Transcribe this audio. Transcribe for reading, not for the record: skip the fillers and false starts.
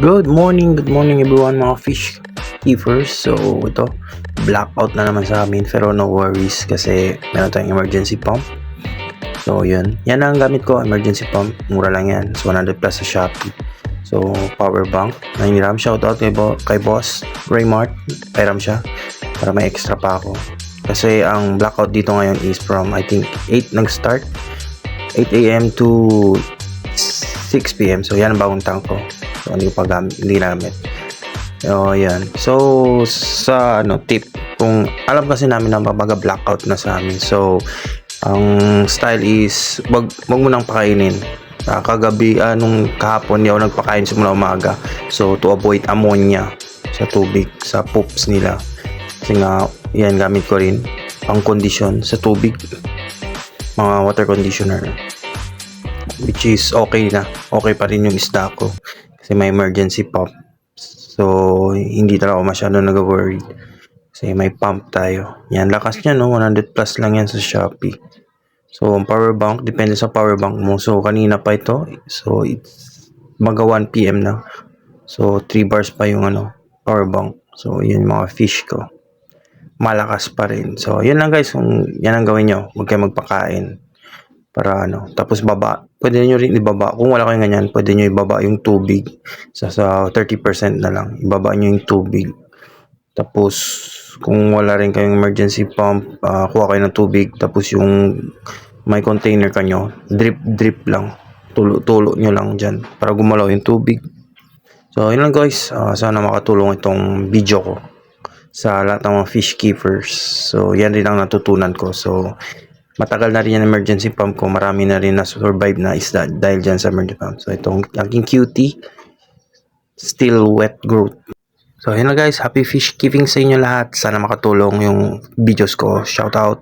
Good morning everyone mga fish keepers. So ito, blackout na naman sa amin pero no worries kasi meron tayong emergency pump. So yun, yan ang gamit ko, emergency pump, mura lang yan, so 100 plus sa Shopee. So power bank, nangiram, shoutout kay boss Raymart, pairam siya para may extra pa ako. Kasi ang blackout dito ngayon is from I think 8 nag-start, 8 AM to 6 PM. So yan ang bagong tank ko. So hindi ko pa hindi nagamit. So yan. So sa tip, kung alam kasi namin na blackout na sa amin. So ang style is wag mo nang pakainin. Kagabi nung kahapon di ako nagpakain simula umaga. So to avoid ammonia sa tubig, sa poops nila. Kasi nga yan gamit ko rin pang condition sa tubig, mga water conditioner, which is okay pa rin yung isda ko kasi may emergency pump. So hindi talaga ako masyado nag-worried kasi may pump tayo. Yan, lakas niya 100 plus lang yan sa Shopee. So ang power bank, depende sa power bank mo. So kanina pa ito, so it's maga 1 PM na, so 3 bars pa yung power bank. So yun mga fish ko, malakas pa rin. So yun lang guys, kung yan ang gawin nyo, huwag kayo magpakain para tapos baba, pwede nyo rin ibaba kung wala kayong ganyan, pwede nyo ibaba yung tubig sa 30% na lang, ibaba nyo yung tubig. Tapos kung wala rin kayong emergency pump, kuha kayo ng tubig, tapos yung may container kanyo, drip lang, tulo nyo lang dyan para gumalaw yung tubig. So yun lang guys, sana makatulong itong video ko sa lahat ng mga fish keepers. So yan rin ang natutunan ko. So matagal na rin yung emergency pump ko, marami na rin na survive na isda dahil dyan sa emergency pump. So itong aking cutie, still wet growth. So yun na guys, happy fish keeping sa inyo lahat. Sana makatulong yung videos ko. Shout out.